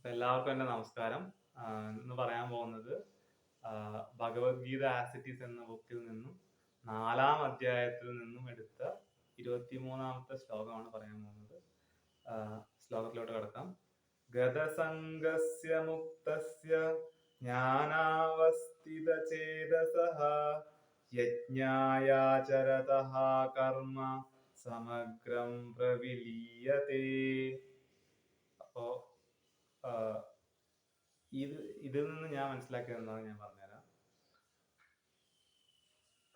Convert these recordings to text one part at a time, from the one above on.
എല്ലാവർക്കും എൻ്റെ നമസ്കാരം. ഇന്ന് പറയാൻ പോകുന്നത് ഭഗവത്ഗീത ആസ് ഇറ്റ് ഈസ് എന്ന ബുക്കിൽ നിന്നും 4-ാം അധ്യായത്തിൽ നിന്നും എടുത്ത 23-ാമത്തെ ശ്ലോകമാണ് പറയാൻ പോകുന്നത്. ശ്ലോകത്തിലോട്ട് കിടക്കാം. ഗതസംഗസ്യ മുക്തസ്യ ജ്ഞാനാവസ്ഥിതചേതസഃ യജ്ഞായാചരതഃ കർമ്മ സമഗ്രം പ്രവിലീയതേ. അപ്പോ ഇതിൽ നിന്ന് ഞാൻ മനസ്സിലാക്കിയത് എന്താണെന്ന് ഞാൻ പറഞ്ഞുതരാം.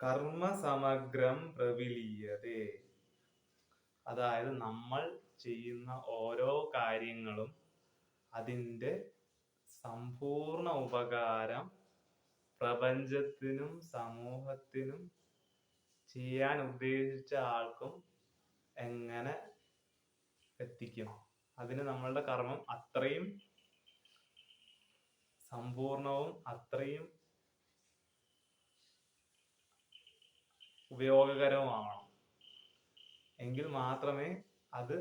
കർമ്മ സമഗ്രം പ്രവിലീയതേ, അതായത് നമ്മൾ ചെയ്യുന്ന ഓരോ കാര്യങ്ങളും അതിൻ്റെ സമ്പൂർണ്ണ ഉപകാരം പ്രപഞ്ചത്തിനും സമൂഹത്തിനും ചെയ്യാൻ ഉദ്ദേശിച്ച ആൾക്കും എങ്ങനെ എത്തിക്കും. അതിന് നമ്മളുടെ കർമ്മം അത്രയും സമ്പൂർണവും അത്രയും ഉപയോഗകരവുമാവണം. എങ്കിൽ മാത്രമേ അത്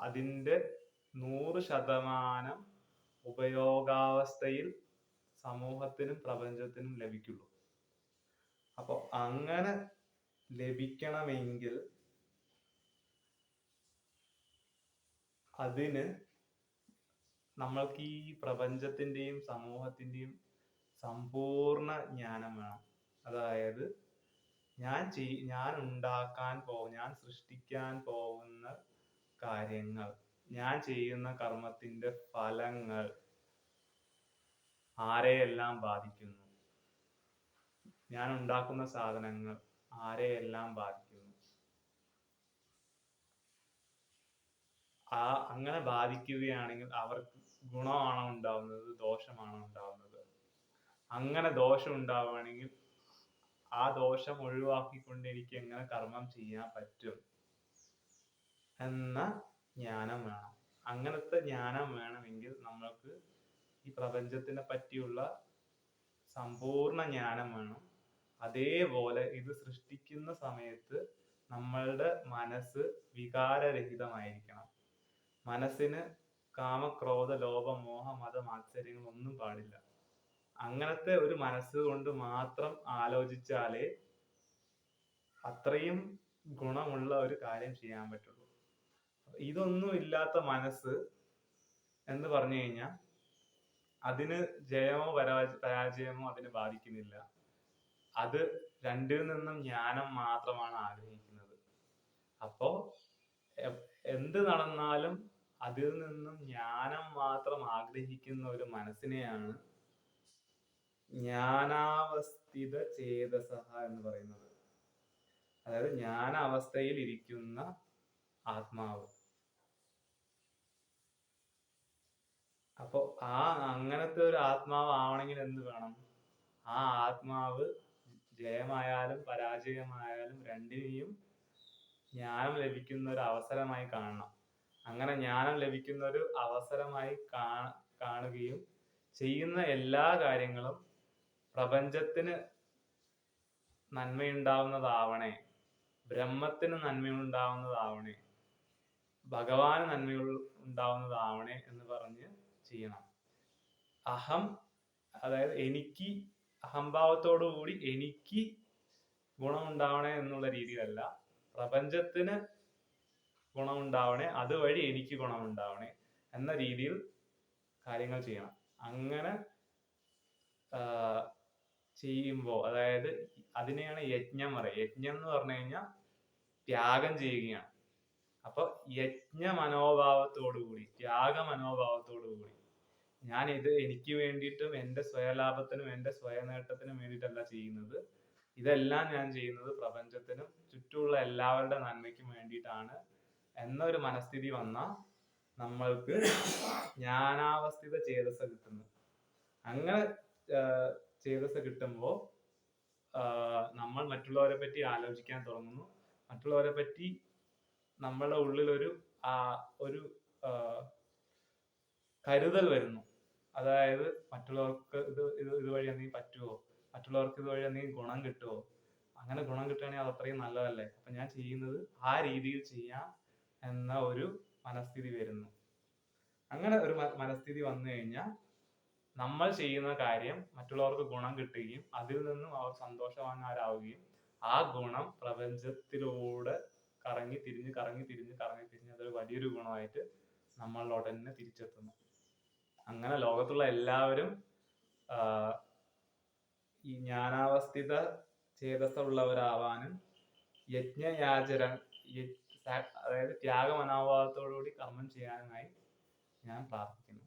അതിൻ്റെ 100% ഉപയോഗാവസ്ഥയിൽ സമൂഹത്തിനും പ്രപഞ്ചത്തിനും ലഭിക്കുള്ളൂ. അപ്പോൾ അങ്ങനെ ലഭിക്കണമെങ്കിൽ അതിന് നമ്മൾക്ക് ഈ പ്രപഞ്ചത്തിൻ്റെയും സമൂഹത്തിൻ്റെയും സമ്പൂർണ്ണ ജ്ഞാനം വേണം. അതായത് ഞാൻ സൃഷ്ടിക്കാൻ പോകുന്ന കാര്യങ്ങൾ, ഞാൻ ചെയ്യുന്ന കർമ്മത്തിന്റെ ഫലങ്ങൾ ആരെയെല്ലാം ബാധിക്കുന്നു, ഞാൻ ഉണ്ടാക്കുന്ന സാധനങ്ങൾ ആരെയെല്ലാം ബാധിക്കുന്നു, അങ്ങനെ ബാധിക്കുകയാണെങ്കിൽ അവർക്ക് ഗുണമാണോ ഉണ്ടാവുന്നത്, ദോഷമാണോ ഉണ്ടാവുന്നത്? അങ്ങനെ ദോഷം ഉണ്ടാവുകയാണെങ്കിൽ ആ ദോഷം ഒഴിവാക്കിക്കൊണ്ട് എനിക്ക് എങ്ങനെ കർമ്മം ചെയ്യാൻ പറ്റും എന്ന ജ്ഞാനം വേണം. അങ്ങനത്തെ ജ്ഞാനം വേണമെങ്കിൽ നമ്മൾക്ക് ഈ പ്രപഞ്ചത്തിനെ പറ്റിയുള്ള സമ്പൂർണ്ണ ജ്ഞാനം വേണം. അതേപോലെ ഇത് സൃഷ്ടിക്കുന്ന സമയത്ത് നമ്മളുടെ മനസ്സ് വികാരരഹിതമായിരിക്കണം. മനസ്സിന് കാമക്രോധ ലോഭ മോഹ മത മാത്സര്യങ്ങളൊന്നും പാടില്ല. അങ്ങനത്തെ ഒരു മനസ്സ് കൊണ്ട് മാത്രം ആലോചിച്ചാലേ അത്രയും ഗുണമുള്ള ഒരു കാര്യം ചെയ്യാൻ പറ്റുള്ളൂ. ഇതൊന്നും ഇല്ലാത്ത മനസ്സ് എന്ന് പറഞ്ഞു കഴിഞ്ഞാൽ അതിന് ജയമോ പരാജയമോ അതിനെ ബാധിക്കുന്നില്ല. അത് രണ്ടിൽ നിന്നും ജ്ഞാനം മാത്രമാണ് ആഗ്രഹിക്കുന്നത്. അപ്പോ എന്ത് നടന്നാലും അതിൽ നിന്നും ജ്ഞാനം മാത്രം ആഗ്രഹിക്കുന്ന ഒരു മനസ്സിനെയാണ് ജ്ഞാനാവസ്ഥിത ചേതസഃ എന്ന് പറയുന്നത്. അതായത് ജ്ഞാനാവസ്ഥയിൽ ഇരിക്കുന്ന ആത്മാവ്. അപ്പോ അങ്ങനത്തെ ഒരു ആത്മാവ് ആവണമെങ്കിൽ എന്ത് വേണം? ആ ആത്മാവ് ജയമായാലും പരാജയമായാലും രണ്ടിനെയും ജ്ഞാനം ലഭിക്കുന്ന ഒരു അവസരമായി കാണണം. അങ്ങനെ ജ്ഞാനം ലഭിക്കുന്ന ഒരു അവസരമായി കാണുകയും ചെയ്യുന്ന എല്ലാ കാര്യങ്ങളും പ്രപഞ്ചത്തിന് നന്മയുണ്ടാവുന്നതാവണേ, ബ്രഹ്മത്തിന് നന്മയുണ്ടാവുന്നതാവണേ, ഭഗവാന് നന്മയുണ്ടാവുന്നതാവണേ എന്ന് പറഞ്ഞ് ചെയ്യണം. അതായത് എനിക്ക് അഹംഭാവത്തോടു കൂടി എനിക്ക് ഗുണമുണ്ടാവണേ എന്നുള്ള രീതിയിലല്ല, പ്രപഞ്ചത്തിന് ഗുണമുണ്ടാവണേ, അതുവഴി എനിക്ക് ഗുണമുണ്ടാവണേ എന്ന രീതിയിൽ കാര്യങ്ങൾ ചെയ്യണം. അങ്ങനെ ചെയ്യുമ്പോൾ, അതായത് അതിനെയാണ് യജ്ഞം പറയുക. യജ്ഞം എന്ന് പറഞ്ഞു കഴിഞ്ഞാൽ ത്യാഗം ചെയ്യുകയാണ്. അപ്പൊ യജ്ഞ മനോഭാവത്തോടുകൂടി, ത്യാഗ മനോഭാവത്തോടുകൂടി ഞാൻ ഇത് എനിക്ക് വേണ്ടിയിട്ടും എൻ്റെ സ്വയലാഭത്തിനും എൻ്റെ സ്വയനേട്ടത്തിനും വേണ്ടിയിട്ടല്ല ചെയ്യുന്നത്, ഇതെല്ലാം ഞാൻ ചെയ്യുന്നത് പ്രപഞ്ചത്തിനും ചുറ്റുമുള്ള എല്ലാവരുടെ നന്മയ്ക്കും വേണ്ടിയിട്ടാണ് എന്നൊരു മനസ്ഥിതി വന്നാൽ നമ്മൾക്ക് ജ്ഞാനാവസ്ഥിത ചേതസ കിട്ടുന്നു. അങ്ങനെ ചേതസ കിട്ടുമ്പോൾ നമ്മൾ മറ്റുള്ളവരെ പറ്റി ആലോചിക്കാൻ തുടങ്ങുന്നു. മറ്റുള്ളവരെ പറ്റി നമ്മളുടെ ഉള്ളിൽ ഒരു കരുതൽ വരുന്നു. അതായത് മറ്റുള്ളവർക്ക് ഇതുവഴി എന്തെങ്കിലും പറ്റുമോ, മറ്റുള്ളവർക്ക് ഇതുവഴി എന്തെങ്കിലും ഗുണം കിട്ടുമോ, അങ്ങനെ ഗുണം കിട്ടുകയാണെങ്കിൽ അത് അത്രയും നല്ലതല്ലേ, അപ്പൊ ഞാൻ ചെയ്യുന്നത് ആ രീതിയിൽ ചെയ്യാം എന്ന ഒരു മനസ്ഥിതി വരുന്നു. അങ്ങനെ ഒരു മനസ്ഥിതി വന്നു കഴിഞ്ഞാൽ നമ്മൾ ചെയ്യുന്ന കാര്യം മറ്റുള്ളവർക്ക് ഗുണം കിട്ടുകയും അതിൽ നിന്നും അവർ സന്തോഷവാന്മാരാവുകയും ആ ഗുണം പ്രപഞ്ചത്തിലൂടെ കറങ്ങി തിരിഞ്ഞ് അതൊരു വലിയൊരു ഗുണമായിട്ട് നമ്മളിലോട്ട് തന്നെ തിരിച്ചെത്തുന്നു. അങ്ങനെ ലോകത്തുള്ള എല്ലാവരും ഈ ജ്ഞാനാവസ്ഥിത ചേതസ്സുള്ളവരാവാനും അതായത് ത്യാഗ മനോഭാവത്തോടുകൂടി കർമ്മം ചെയ്യാനുമായി ഞാൻ പ്രാർത്ഥിക്കുന്നു.